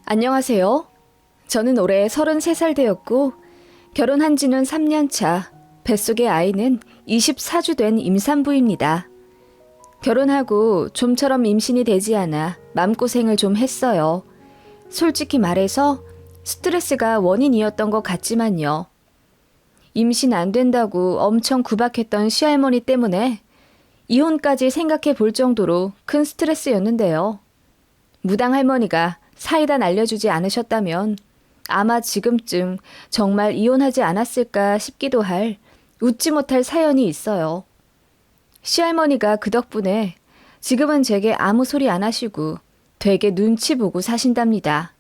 안녕하세요. 저는 올해 33살 되었고 결혼한 지는 3년 차, 뱃속의 아이는 24주 된 임산부입니다. 결혼하고 좀처럼 임신이 되지 않아 마음고생을 좀 했어요. 솔직히 말해서 스트레스가 원인이었던 것 같지만요. 임신 안 된다고 엄청 구박했던 시할머니 때문에 이혼까지 생각해 볼 정도로 큰 스트레스였는데요. 무당 할머니가 사이다 날려주지 않으셨다면 아마 지금쯤 정말 이혼하지 않았을까 싶기도 할 웃지 못할 사연이 있어요. 시할머니가 그 덕분에 지금은 제게 아무 소리 안 하시고 되게 눈치 보고 사신답니다.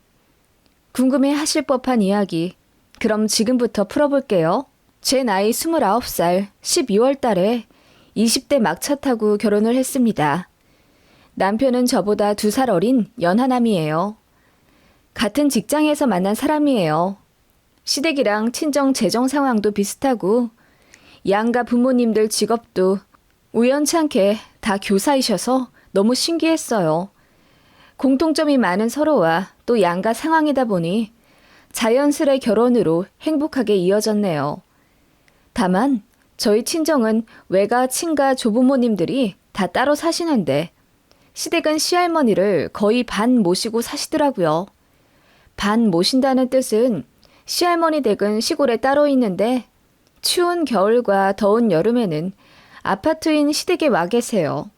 궁금해 하실 법한 이야기, 그럼 지금부터 풀어볼게요. 제 나이 29살 12월 달에 20대 막차 타고 결혼을 했습니다. 남편은 저보다 2살 어린 연하남이에요. 같은 직장에서 만난 사람이에요. 시댁이랑 친정 재정 상황도 비슷하고 양가 부모님들 직업도 우연찮게 다 교사이셔서 너무 신기했어요. 공통점이 많은 서로와 또 양가 상황이다 보니 자연스레 결혼으로 행복하게 이어졌네요. 다만 저희 친정은 외가 친가 조부모님들이 다 따로 사시는데 시댁은 시할머니를 거의 반 모시고 사시더라고요. 반 모신다는 뜻은 시할머니 댁은 시골에 따로 있는데 추운 겨울과 더운 여름에는 아파트인 시댁에 와 계세요.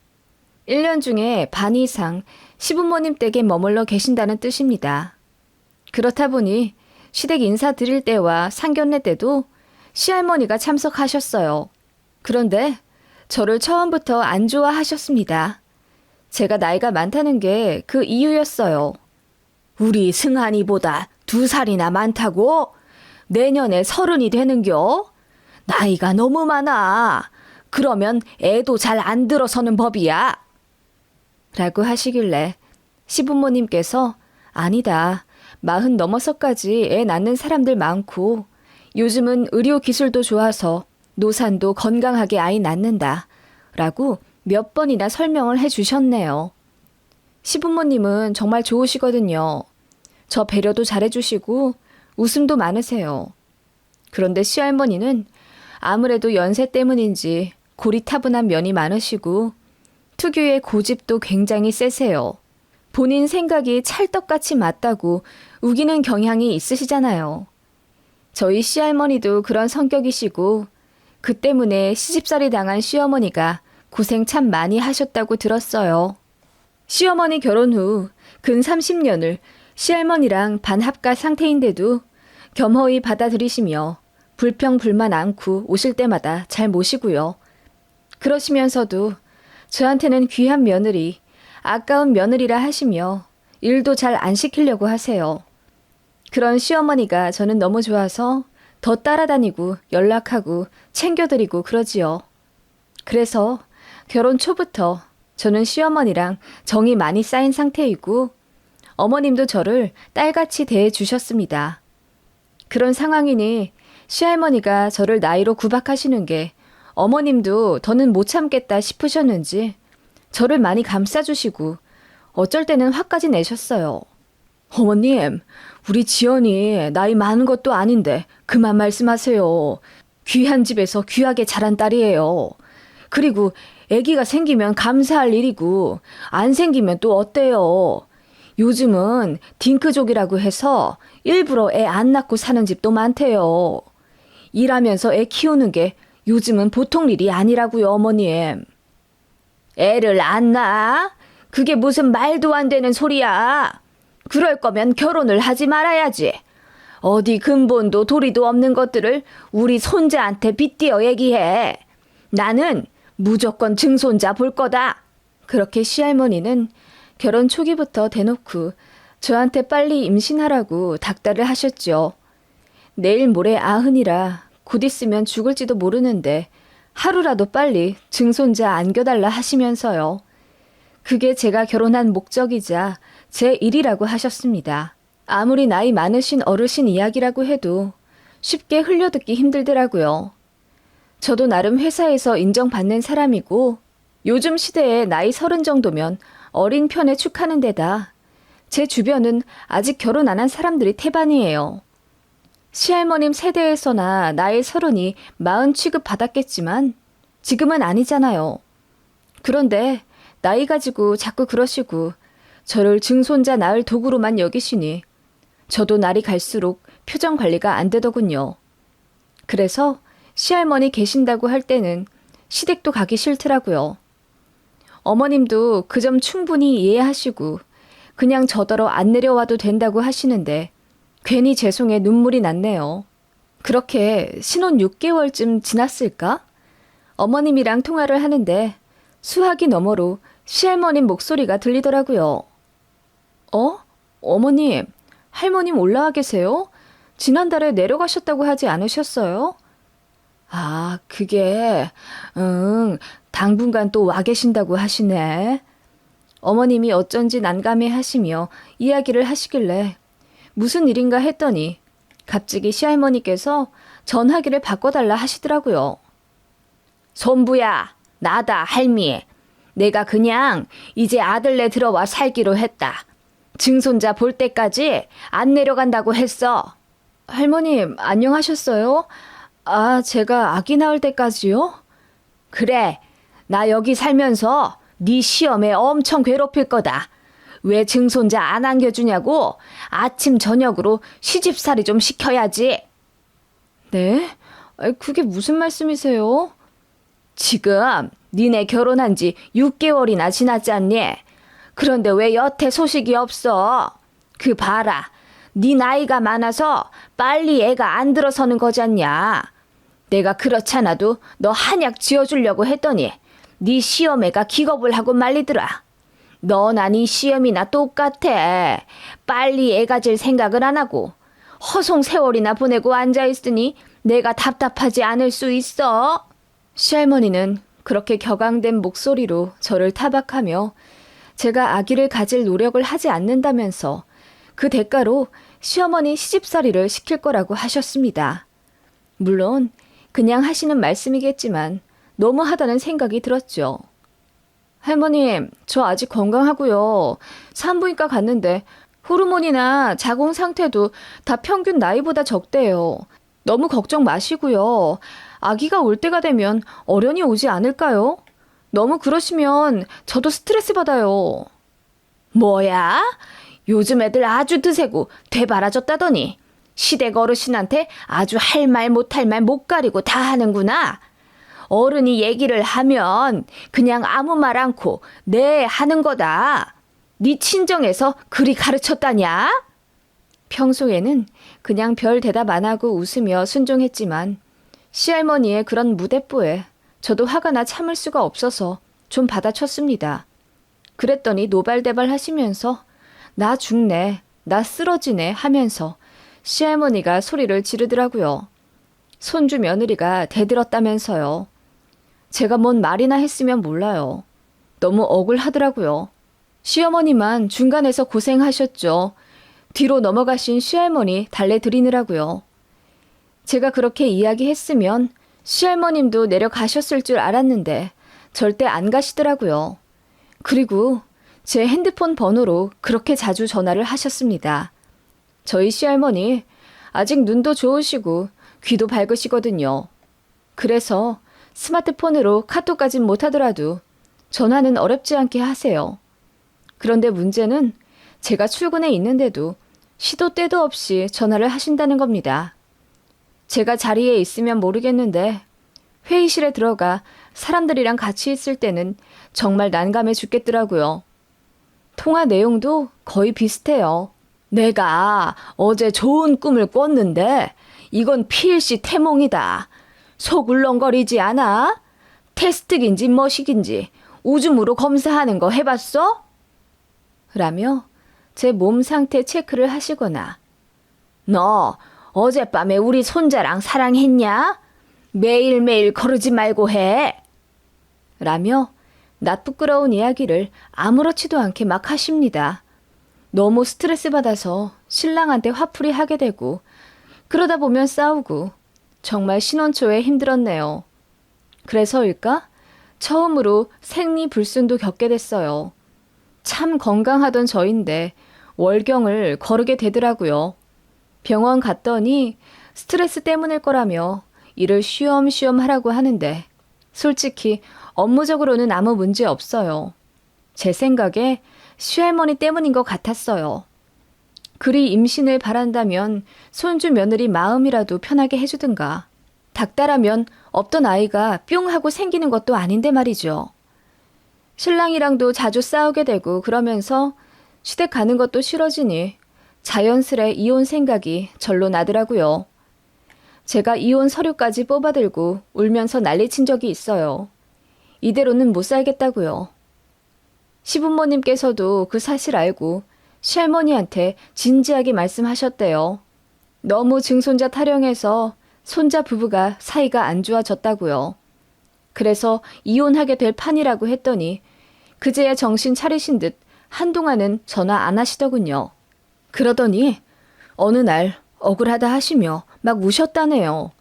1년 중에 반 이상 시부모님 댁에 머물러 계신다는 뜻입니다. 그렇다 보니 시댁 인사드릴 때와 상견례 때도 시할머니가 참석하셨어요. 그런데 저를 처음부터 안 좋아하셨습니다. 제가 나이가 많다는 게 그 이유였어요. 우리 승한이보다 2살이나 많다고? 내년에 30이 되는겨? 나이가 너무 많아. 그러면 애도 잘 안 들어서는 법이야. 라고 하시길래 시부모님께서 아니다. 40 넘어서까지 애 낳는 사람들 많고 요즘은 의료 기술도 좋아서 노산도 건강하게 아이 낳는다. 라고 몇 번이나 설명을 해주셨네요. 시부모님은 정말 좋으시거든요. 저 배려도 잘해주시고 웃음도 많으세요. 그런데 시할머니는 아무래도 연세 때문인지 고리타분한 면이 많으시고 특유의 고집도 굉장히 세세요. 본인 생각이 찰떡같이 맞다고 우기는 경향이 있으시잖아요. 저희 시할머니도 그런 성격이시고 그 때문에 시집살이 당한 시어머니가 고생 참 많이 하셨다고 들었어요. 시어머니 결혼 후 근 30년을 시할머니랑 반합가 상태인데도 겸허히 받아들이시며 불평 불만 않고 오실 때마다 잘 모시고요. 그러시면서도 저한테는 귀한 며느리, 아까운 며느리라 하시며 일도 잘 안 시키려고 하세요. 그런 시어머니가 저는 너무 좋아서 더 따라다니고 연락하고 챙겨드리고 그러지요. 그래서 결혼 초부터 저는 시어머니랑 정이 많이 쌓인 상태이고 어머님도 저를 딸같이 대해주셨습니다. 그런 상황이니 시할머니가 저를 나이로 구박하시는 게 어머님도 더는 못 참겠다 싶으셨는지 저를 많이 감싸주시고 어쩔 때는 화까지 내셨어요. 어머님, 우리 지연이 나이 많은 것도 아닌데 그만 말씀하세요. 귀한 집에서 귀하게 자란 딸이에요. 그리고 아기가 생기면 감사할 일이고 안 생기면 또 어때요? 요즘은 딩크족이라고 해서 일부러 애 안 낳고 사는 집도 많대요. 일하면서 애 키우는 게 요즘은 보통 일이 아니라고요, 어머님. 애를 안 낳아? 그게 무슨 말도 안 되는 소리야. 그럴 거면 결혼을 하지 말아야지. 어디 근본도 도리도 없는 것들을 우리 손자한테 빗대어 얘기해. 나는 무조건 증손자 볼 거다. 그렇게 시할머니는 결혼 초기부터 대놓고 저한테 빨리 임신하라고 닥달을 하셨죠. 내일 모레 90이라 곧 있으면 죽을지도 모르는데 하루라도 빨리 증손자 안겨달라 하시면서요. 그게 제가 결혼한 목적이자 제 일이라고 하셨습니다. 아무리 나이 많으신 어르신 이야기라고 해도 쉽게 흘려듣기 힘들더라고요. 저도 나름 회사에서 인정받는 사람이고 요즘 시대에 나이 30 정도면 어린 편에 축하는 데다 제 주변은 아직 결혼 안 한 사람들이 태반이에요. 시할머님 세대에서나 나이 30이 40 취급 받았겠지만 지금은 아니잖아요. 그런데 나이 가지고 자꾸 그러시고 저를 증손자 낳을 도구로만 여기시니 저도 날이 갈수록 표정 관리가 안 되더군요. 그래서 시할머니 계신다고 할 때는 시댁도 가기 싫더라고요. 어머님도 그 점 충분히 이해하시고 그냥 저더러 안 내려와도 된다고 하시는데 괜히 죄송해 눈물이 났네요. 그렇게 신혼 6개월쯤 지났을까? 어머님이랑 통화를 하는데 수화기 너머로 시할머님 목소리가 들리더라고요. 어머님, 할머님 올라와 계세요? 지난달에 내려가셨다고 하지 않으셨어요? 아, 그게, 당분간 또 와 계신다고 하시네. 어머님이 어쩐지 난감해 하시며 이야기를 하시길래 무슨 일인가 했더니 갑자기 시할머니께서 전화기를 바꿔달라 하시더라고요. 손부야, 나다, 할미. 내가 그냥 이제 아들네 들어와 살기로 했다. 증손자 볼 때까지 안 내려간다고 했어. 할머님, 안녕하셨어요? 아, 제가 아기 낳을 때까지요? 그래, 나 여기 살면서 네 시험에 엄청 괴롭힐 거다. 왜 증손자 안 안겨주냐고 아침 저녁으로 시집살이 좀 시켜야지. 네? 그게 무슨 말씀이세요? 지금 니네 결혼한 지 6개월이나 지났지 않니? 그런데 왜 여태 소식이 없어? 그 봐라. 네 나이가 많아서 빨리 애가 안 들어서는 거잖냐. 내가 그렇잖아도 너 한약 지어주려고 했더니 네 시험애가 기겁을 하고 말리더라. 너나 네 시험이나 똑같아. 빨리 애 가질 생각을 안 하고 허송 세월이나 보내고 앉아있으니 내가 답답하지 않을 수 있어. 시할머니는 그렇게 격앙된 목소리로 저를 타박하며 제가 아기를 가질 노력을 하지 않는다면서 그 대가로 시어머니 시집살이를 시킬 거라고 하셨습니다. 물론 그냥 하시는 말씀이겠지만 너무하다는 생각이 들었죠. 할머님, 저 아직 건강하고요. 산부인과 갔는데 호르몬이나 자궁 상태도 다 평균 나이보다 적대요. 너무 걱정 마시고요. 아기가 올 때가 되면 어련히 오지 않을까요? 너무 그러시면 저도 스트레스 받아요. 뭐야? 요즘 애들 아주 드세고 되바라졌다더니 시댁 어르신한테 아주 할 말 못할 말 못 가리고 다 하는구나. 어른이 얘기를 하면 그냥 아무 말 않고 네 하는 거다. 네 친정에서 그리 가르쳤다냐? 평소에는 그냥 별 대답 안 하고 웃으며 순종했지만 시할머니의 그런 무대뽀에 저도 화가 나 참을 수가 없어서 좀 받아쳤습니다. 그랬더니 노발대발 하시면서 나 죽네, 나 쓰러지네 하면서 시할머니가 소리를 지르더라고요. 손주 며느리가 대들었다면서요. 제가 뭔 말이나 했으면 몰라요. 너무 억울하더라고요. 시어머니만 중간에서 고생하셨죠. 뒤로 넘어가신 시할머니 달래드리느라고요. 제가 그렇게 이야기했으면 시할머님도 내려가셨을 줄 알았는데 절대 안 가시더라고요. 그리고 제 핸드폰 번호로 그렇게 자주 전화를 하셨습니다. 저희 시할머니 아직 눈도 좋으시고 귀도 밝으시거든요. 그래서 스마트폰으로 카톡까진 못하더라도 전화는 어렵지 않게 하세요. 그런데 문제는 제가 출근해 있는데도 시도 때도 없이 전화를 하신다는 겁니다. 제가 자리에 있으면 모르겠는데 회의실에 들어가 사람들이랑 같이 있을 때는 정말 난감해 죽겠더라고요. 통화 내용도 거의 비슷해요. 내가 어제 좋은 꿈을 꿨는데 이건 필시 태몽이다. 속 울렁거리지 않아? 테스트긴지 뭐시긴지 오줌으로 검사하는 거 해봤어? 라며 제 몸 상태 체크를 하시거나 너 어젯밤에 우리 손자랑 사랑했냐? 매일매일 거르지 말고 해. 라며 낯부끄러운 이야기를 아무렇지도 않게 막 하십니다. 너무 스트레스 받아서 신랑한테 화풀이 하게 되고 그러다 보면 싸우고 정말 신혼 초에 힘들었네요. 그래서일까? 처음으로 생리불순도 겪게 됐어요. 참 건강하던 저인데 월경을 거르게 되더라고요. 병원 갔더니 스트레스 때문일 거라며 일을 쉬엄쉬엄 하라고 하는데 솔직히 업무적으로는 아무 문제 없어요. 제 생각에 시할머니 때문인 것 같았어요. 그리 임신을 바란다면 손주 며느리 마음이라도 편하게 해주든가. 닥달하면 없던 아이가 뿅 하고 생기는 것도 아닌데 말이죠. 신랑이랑도 자주 싸우게 되고 그러면서 시댁 가는 것도 싫어지니 자연스레 이혼 생각이 절로 나더라고요. 제가 이혼 서류까지 뽑아들고 울면서 난리친 적이 있어요. 이대로는 못 살겠다고요. 시부모님께서도 그 사실 알고 시할머니한테 진지하게 말씀하셨대요. 너무 증손자 타령해서 손자 부부가 사이가 안 좋아졌다고요. 그래서 이혼하게 될 판이라고 했더니 그제야 정신 차리신 듯 한동안은 전화 안 하시더군요. 그러더니 어느 날 억울하다 하시며 막 우셨다네요.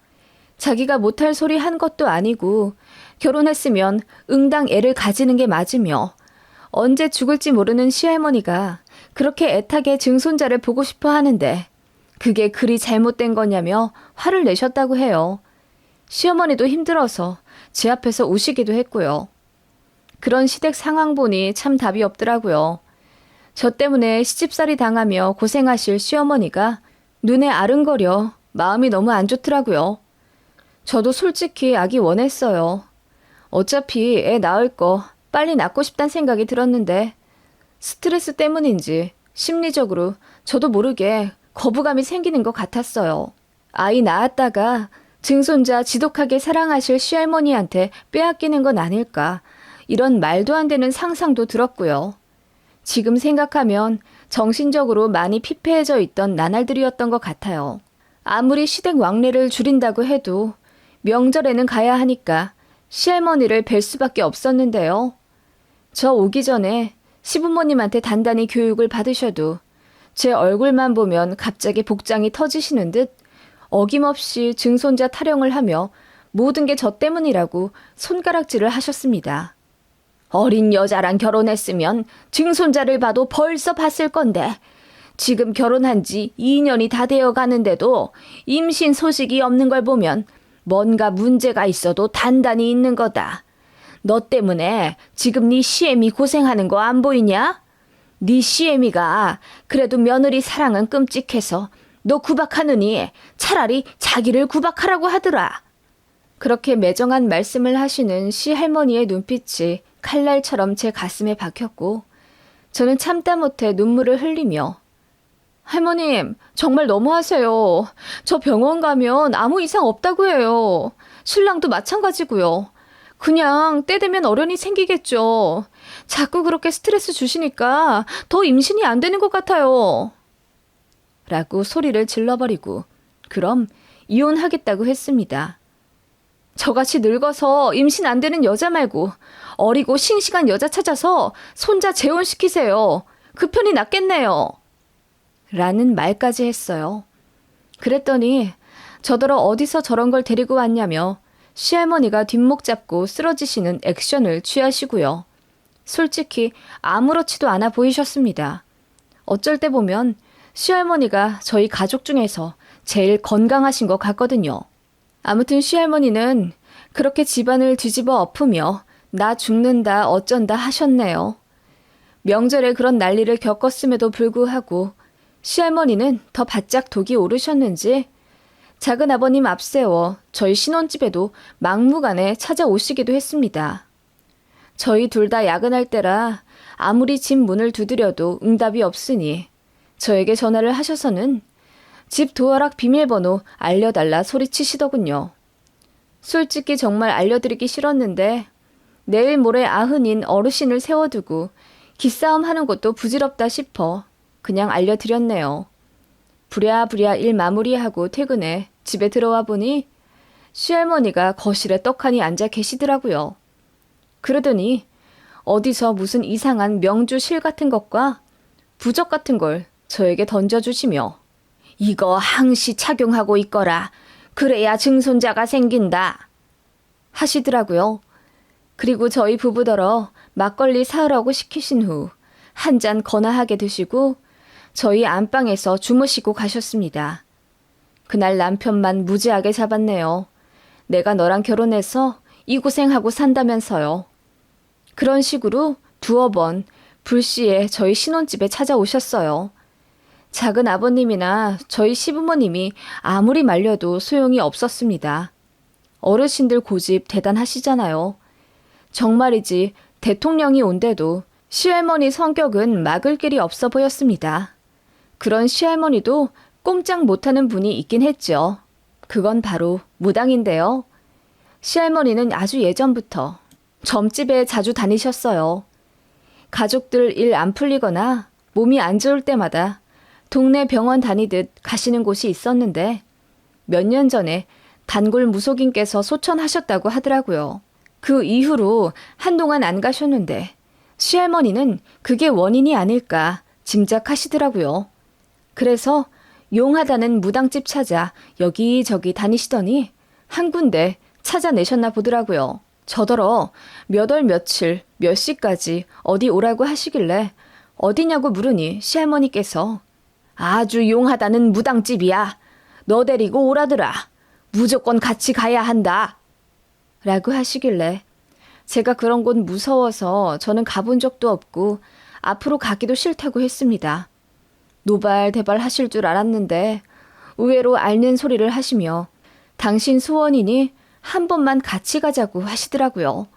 자기가 못할 소리 한 것도 아니고 결혼했으면 응당 애를 가지는 게 맞으며 언제 죽을지 모르는 시할머니가 그렇게 애타게 증손자를 보고 싶어 하는데 그게 그리 잘못된 거냐며 화를 내셨다고 해요. 시어머니도 힘들어서 제 앞에서 우시기도 했고요. 그런 시댁 상황 보니 참 답이 없더라고요. 저 때문에 시집살이 당하며 고생하실 시어머니가 눈에 아른거려 마음이 너무 안 좋더라고요. 저도 솔직히 아기 원했어요. 어차피 애 낳을 거 빨리 낳고 싶단 생각이 들었는데 스트레스 때문인지 심리적으로 저도 모르게 거부감이 생기는 것 같았어요. 아이 낳았다가 증손자 지독하게 사랑하실 시할머니한테 빼앗기는 건 아닐까 이런 말도 안 되는 상상도 들었고요. 지금 생각하면 정신적으로 많이 피폐해져 있던 나날들이었던 것 같아요. 아무리 시댁 왕래를 줄인다고 해도 명절에는 가야 하니까 시할머니를 뵐 수밖에 없었는데요. 저 오기 전에 시부모님한테 단단히 교육을 받으셔도 제 얼굴만 보면 갑자기 복장이 터지시는 듯 어김없이 증손자 타령을 하며 모든 게 저 때문이라고 손가락질을 하셨습니다. 어린 여자랑 결혼했으면 증손자를 봐도 벌써 봤을 건데 지금 결혼한 지 2년이 다 되어 가는데도 임신 소식이 없는 걸 보면 뭔가 문제가 있어도 단단히 있는 거다. 너 때문에 지금 네 시애미 고생하는 거 안 보이냐? 네 시애미가 그래도 며느리 사랑은 끔찍해서 너 구박하느니 차라리 자기를 구박하라고 하더라. 그렇게 매정한 말씀을 하시는 시할머니의 눈빛이 칼날처럼 제 가슴에 박혔고 저는 참다 못해 눈물을 흘리며 할머님, 정말 너무하세요. 저 병원 가면 아무 이상 없다고 해요. 신랑도 마찬가지고요. 그냥 때 되면 어련히 생기겠죠. 자꾸 그렇게 스트레스 주시니까 더 임신이 안 되는 것 같아요. 라고 소리를 질러버리고 그럼 이혼하겠다고 했습니다. 저같이 늙어서 임신 안 되는 여자 말고 어리고 싱싱한 여자 찾아서 손자 재혼시키세요. 그 편이 낫겠네요. 라는 말까지 했어요. 그랬더니 저더러 어디서 저런 걸 데리고 왔냐며 시할머니가 뒷목 잡고 쓰러지시는 액션을 취하시고요. 솔직히 아무렇지도 않아 보이셨습니다. 어쩔 때 보면 시할머니가 저희 가족 중에서 제일 건강하신 것 같거든요. 아무튼 시할머니는 그렇게 집안을 뒤집어 엎으며 나 죽는다 어쩐다 하셨네요. 명절에 그런 난리를 겪었음에도 불구하고 시할머니는 더 바짝 독이 오르셨는지 작은 아버님 앞세워 저희 신혼집에도 막무가내 찾아오시기도 했습니다. 저희 둘 다 야근할 때라 아무리 집 문을 두드려도 응답이 없으니 저에게 전화를 하셔서는 집 도어락 비밀번호 알려달라 소리치시더군요. 솔직히 정말 알려드리기 싫었는데 내일 모레 아흔인 어르신을 세워두고 기싸움 하는 것도 부질없다 싶어 그냥 알려드렸네요. 부랴부랴 일 마무리하고 퇴근해 집에 들어와 보니 시할머니가 거실에 떡하니 앉아 계시더라고요. 그러더니 어디서 무슨 이상한 명주 실 같은 것과 부적 같은 걸 저에게 던져주시며 이거 항시 착용하고 있거라. 그래야 증손자가 생긴다. 하시더라고요. 그리고 저희 부부더러 막걸리 사으라고 시키신 후 한 잔 거나하게 드시고 저희 안방에서 주무시고 가셨습니다. 그날 남편만 무지하게 잡았네요. 내가 너랑 결혼해서 이 고생하고 산다면서요. 그런 식으로 두어 번 불시에 저희 신혼집에 찾아오셨어요. 작은 아버님이나 저희 시부모님이 아무리 말려도 소용이 없었습니다. 어르신들 고집 대단하시잖아요. 정말이지 대통령이 온데도 시할머니 성격은 막을 길이 없어 보였습니다. 그런 시할머니도 꼼짝 못하는 분이 있긴 했죠. 그건 바로 무당인데요. 시할머니는 아주 예전부터 점집에 자주 다니셨어요. 가족들 일 안 풀리거나 몸이 안 좋을 때마다 동네 병원 다니듯 가시는 곳이 있었는데 몇 년 전에 단골 무속인께서 소천하셨다고 하더라고요. 그 이후로 한동안 안 가셨는데 시할머니는 그게 원인이 아닐까 짐작하시더라고요. 그래서 용하다는 무당집 찾아 여기저기 다니시더니 한 군데 찾아내셨나 보더라고요. 저더러 몇 월 며칠 몇 시까지 어디 오라고 하시길래 어디냐고 물으니 시할머니께서 아주 용하다는 무당집이야. 너 데리고 오라더라. 무조건 같이 가야 한다. 라고 하시길래 제가 그런 곳 무서워서 저는 가본 적도 없고 앞으로 가기도 싫다고 했습니다. 노발대발 하실 줄 알았는데 의외로 앓는 소리를 하시며 당신 소원이니 한 번만 같이 가자고 하시더라고요.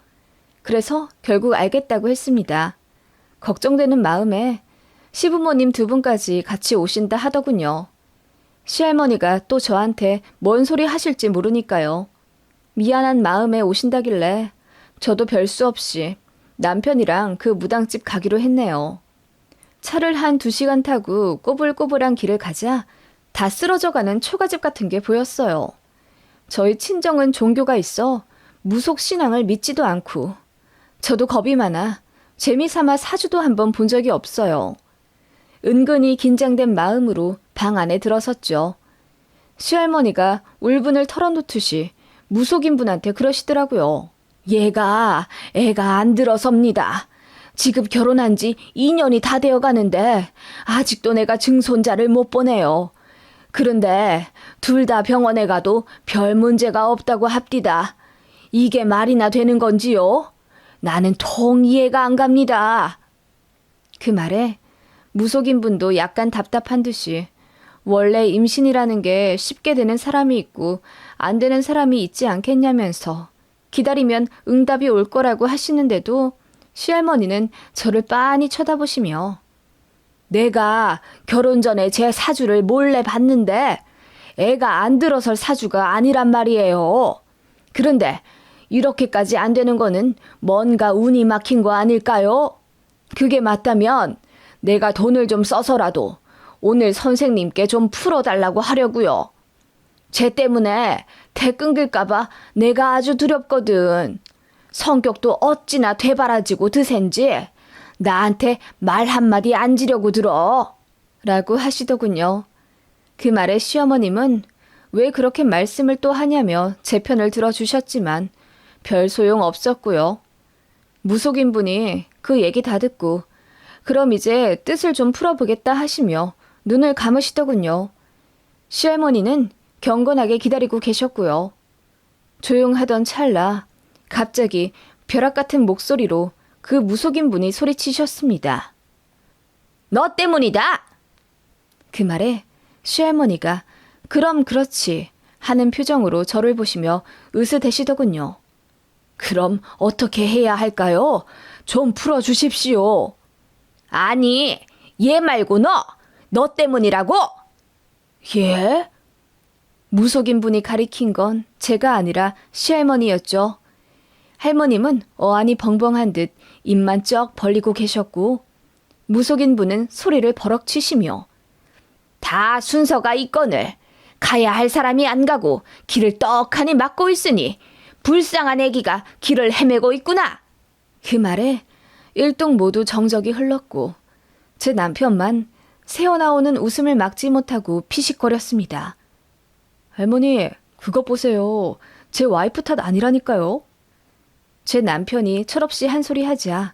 그래서 결국 알겠다고 했습니다. 걱정되는 마음에 시부모님 두 분까지 같이 오신다 하더군요. 시할머니가 또 저한테 뭔 소리 하실지 모르니까요. 미안한 마음에 오신다길래 저도 별 수 없이 남편이랑 그 무당집 가기로 했네요. 차를 한 2시간 타고 꼬불꼬불한 길을 가자 다 쓰러져가는 초가집 같은 게 보였어요. 저희 친정은 종교가 있어 무속 신앙을 믿지도 않고 저도 겁이 많아 재미삼아 사주도 한번 본 적이 없어요. 은근히 긴장된 마음으로 방 안에 들어섰죠. 시할머니가 울분을 털어놓듯이 무속인 분한테 그러시더라고요. 얘가 애가 안 들어섭니다. 지금 결혼한 지 2년이 다 되어 가는데 아직도 내가 증손자를 못 보내요. 그런데 둘 다 병원에 가도 별 문제가 없다고 합디다. 이게 말이나 되는 건지요? 나는 통 이해가 안 갑니다. 그 말에 무속인 분도 약간 답답한 듯이 원래 임신이라는 게 쉽게 되는 사람이 있고 안 되는 사람이 있지 않겠냐면서 기다리면 응답이 올 거라고 하시는데도 시할머니는 저를 빤히 쳐다보시며 내가 결혼 전에 제 사주를 몰래 봤는데 애가 안 들어설 사주가 아니란 말이에요. 그런데 이렇게까지 안 되는 거는 뭔가 운이 막힌 거 아닐까요? 그게 맞다면 내가 돈을 좀 써서라도 오늘 선생님께 좀 풀어달라고 하려고요. 쟤 때문에 대 끊길까봐 내가 아주 두렵거든. 성격도 어찌나 되바라지고 드센지 나한테 말 한마디 안 지려고 들어. 라고 하시더군요. 그 말에 시어머님은 왜 그렇게 말씀을 또 하냐며 제 편을 들어주셨지만 별 소용 없었고요. 무속인 분이 그 얘기 다 듣고 그럼 이제 뜻을 좀 풀어보겠다 하시며 눈을 감으시더군요. 시할머니는 경건하게 기다리고 계셨고요. 조용하던 찰나 갑자기 벼락 같은 목소리로 그 무속인 분이 소리치셨습니다. 너 때문이다! 그 말에 시할머니가 그럼 그렇지 하는 표정으로 저를 보시며 으스대시더군요. 그럼 어떻게 해야 할까요? 좀 풀어주십시오. 아니, 얘 말고 너 때문이라고? 예? 무속인 분이 가리킨 건 제가 아니라 시할머니였죠. 할머님은 어안이 벙벙한 듯 입만 쩍 벌리고 계셨고 무속인 분은 소리를 버럭 치시며 다 순서가 있거늘 가야 할 사람이 안 가고 길을 떡하니 막고 있으니 불쌍한 애기가 길을 헤매고 있구나. 그 말에 일동 모두 정적이 흘렀고 제 남편만 새어나오는 웃음을 막지 못하고 피식거렸습니다. 할머니, 그것 보세요. 제 와이프 탓 아니라니까요. 제 남편이 철없이 한 소리 하자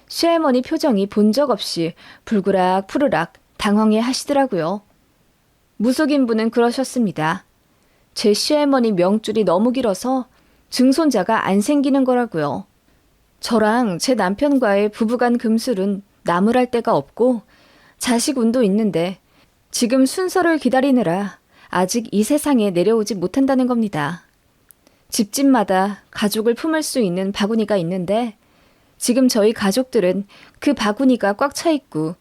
시할머니 표정이 본 적 없이 불그락 푸르락 당황해 하시더라고요. 무속인 분은 그러셨습니다. 제 시할머니 명줄이 너무 길어서 증손자가 안 생기는 거라고요. 저랑 제 남편과의 부부간 금술은 나무랄 데가 없고 자식 운도 있는데 지금 순서를 기다리느라 아직 이 세상에 내려오지 못한다는 겁니다. 집집마다 가족을 품을 수 있는 바구니가 있는데 지금 저희 가족들은 그 바구니가 꽉 차 있고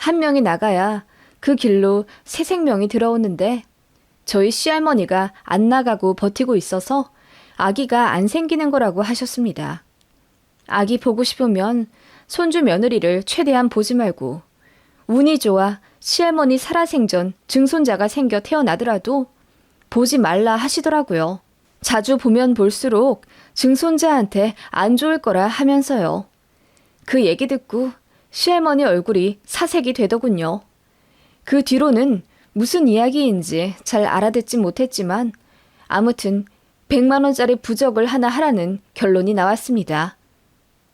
한 명이 나가야 그 길로 새 생명이 들어오는데 저희 시할머니가 안 나가고 버티고 있어서 아기가 안 생기는 거라고 하셨습니다. 아기 보고 싶으면 손주 며느리를 최대한 보지 말고 운이 좋아 시할머니 살아생전 증손자가 생겨 태어나더라도 보지 말라 하시더라고요. 자주 보면 볼수록 증손자한테 안 좋을 거라 하면서요. 그 얘기 듣고 시할머니 얼굴이 사색이 되더군요. 그 뒤로는 무슨 이야기인지 잘 알아듣지 못했지만 아무튼 100만 원짜리 부적을 하나 하라는 결론이 나왔습니다.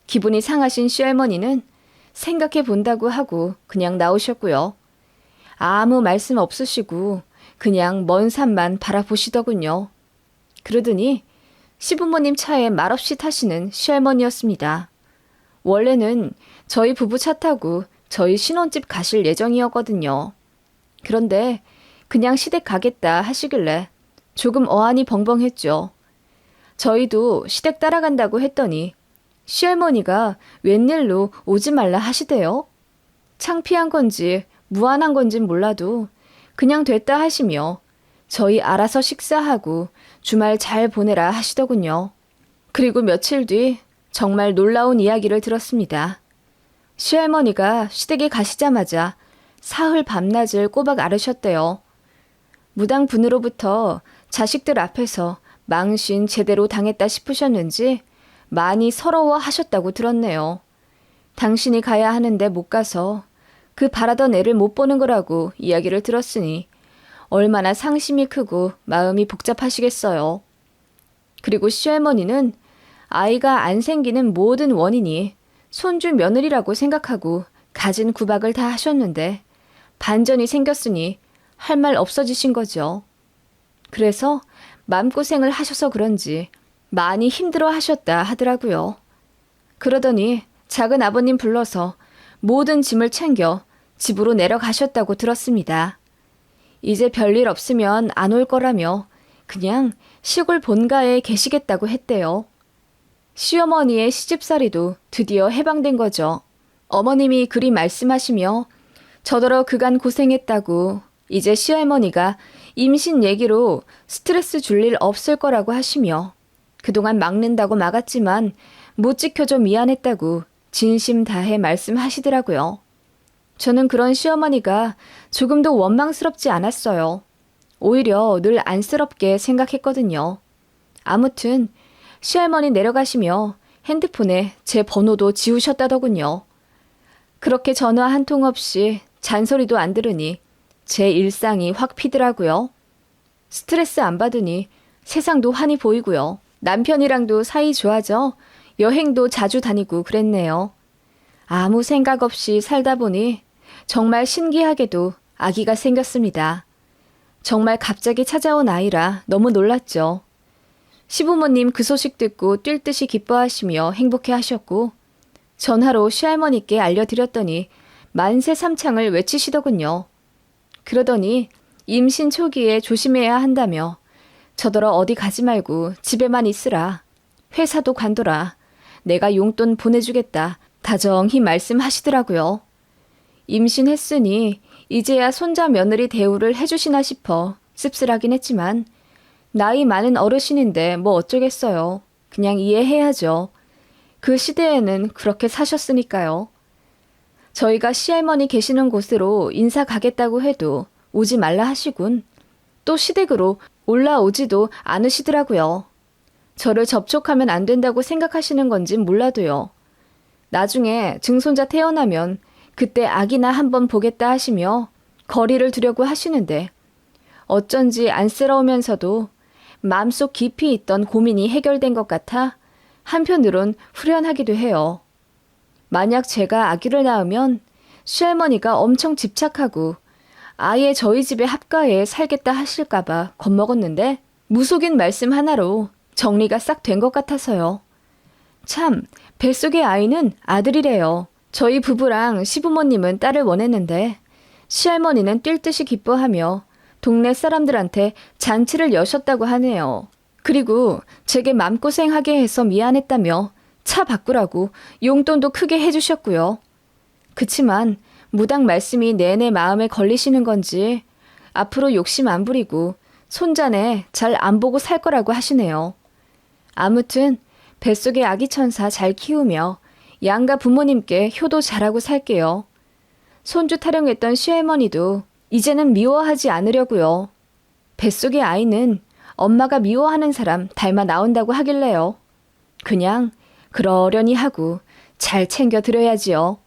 기분이 상하신 시할머니는 생각해 본다고 하고 그냥 나오셨고요. 아무 말씀 없으시고 그냥 먼 산만 바라보시더군요. 그러더니 시부모님 차에 말없이 타시는 시할머니였습니다. 원래는 저희 부부 차 타고 저희 신혼집 가실 예정이었거든요. 그런데 그냥 시댁 가겠다 하시길래 조금 어안이 벙벙했죠. 저희도 시댁 따라간다고 했더니 시할머니가 웬일로 오지 말라 하시대요. 창피한 건지 무안한 건진 몰라도 그냥 됐다 하시며 저희 알아서 식사하고 주말 잘 보내라 하시더군요. 그리고 며칠 뒤 정말 놀라운 이야기를 들었습니다. 시할머니가 시댁에 가시자마자 사흘 밤낮을 꼬박 앓으셨대요. 무당분으로부터 자식들 앞에서 망신 제대로 당했다 싶으셨는지 많이 서러워하셨다고 들었네요. 당신이 가야 하는데 못 가서 그 바라던 애를 못 보는 거라고 이야기를 들었으니 얼마나 상심이 크고 마음이 복잡하시겠어요. 그리고 시할머니는 아이가 안 생기는 모든 원인이 손주 며느리라고 생각하고 갖은 구박을 다 하셨는데 반전이 생겼으니 할 말 없어지신 거죠. 그래서 마음고생을 하셔서 그런지 많이 힘들어 하셨다 하더라고요. 그러더니 작은 아버님 불러서 모든 짐을 챙겨 집으로 내려가셨다고 들었습니다. 이제 별일 없으면 안 올 거라며 그냥 시골 본가에 계시겠다고 했대요. 시어머니의 시집살이도 드디어 해방된 거죠. 어머님이 그리 말씀하시며 저더러 그간 고생했다고 이제 시할머니가 임신 얘기로 스트레스 줄 일 없을 거라고 하시며 그동안 막는다고 막았지만 못 지켜줘 미안했다고 진심 다해 말씀하시더라고요. 저는 그런 시어머니가 조금도 원망스럽지 않았어요. 오히려 늘 안쓰럽게 생각했거든요. 아무튼 시할머니 내려가시며 핸드폰에 제 번호도 지우셨다더군요. 그렇게 전화 한 통 없이 잔소리도 안 들으니 제 일상이 확 피더라고요. 스트레스 안 받으니 세상도 환히 보이고요. 남편이랑도 사이 좋아져 여행도 자주 다니고 그랬네요. 아무 생각 없이 살다 보니 정말 신기하게도 아기가 생겼습니다. 정말 갑자기 찾아온 아이라 너무 놀랐죠. 시부모님 그 소식 듣고 뛸 듯이 기뻐하시며 행복해 하셨고 전화로 시할머니께 알려드렸더니 만세 삼창을 외치시더군요. 그러더니 임신 초기에 조심해야 한다며 저더러 어디 가지 말고 집에만 있으라. 회사도 관둬라. 내가 용돈 보내주겠다. 다정히 말씀하시더라고요. 임신했으니 이제야 손자 며느리 대우를 해주시나 싶어 씁쓸하긴 했지만 나이 많은 어르신인데 뭐 어쩌겠어요. 그냥 이해해야죠. 그 시대에는 그렇게 사셨으니까요. 저희가 시할머니 계시는 곳으로 인사 가겠다고 해도 오지 말라 하시군. 또 시댁으로 올라오지도 않으시더라고요. 저를 접촉하면 안 된다고 생각하시는 건진 몰라도요. 나중에 증손자 태어나면 그때 아기나 한번 보겠다 하시며 거리를 두려고 하시는데 어쩐지 안쓰러우면서도 마음속 깊이 있던 고민이 해결된 것 같아 한편으론 후련하기도 해요. 만약 제가 아기를 낳으면 시할머니가 엄청 집착하고 아예 저희 집에 합가해 살겠다 하실까봐 겁먹었는데 무속인 말씀 하나로 정리가 싹 된 것 같아서요. 참, 뱃속의 아이는 아들이래요. 저희 부부랑 시부모님은 딸을 원했는데 시할머니는 뛸 듯이 기뻐하며 동네 사람들한테 잔치를 여셨다고 하네요. 그리고 제게 맘고생하게 해서 미안했다며 차 바꾸라고 용돈도 크게 해주셨고요. 그치만 무당 말씀이 내내 마음에 걸리시는 건지 앞으로 욕심 안 부리고 손자네 잘 안 보고 살 거라고 하시네요. 아무튼 뱃속의 아기 천사 잘 키우며 양가 부모님께 효도 잘하고 살게요. 손주 타령했던 시할머니도 이제는 미워하지 않으려고요. 뱃속의 아이는 엄마가 미워하는 사람 닮아 나온다고 하길래요. 그냥 그러려니 하고 잘 챙겨 드려야지요.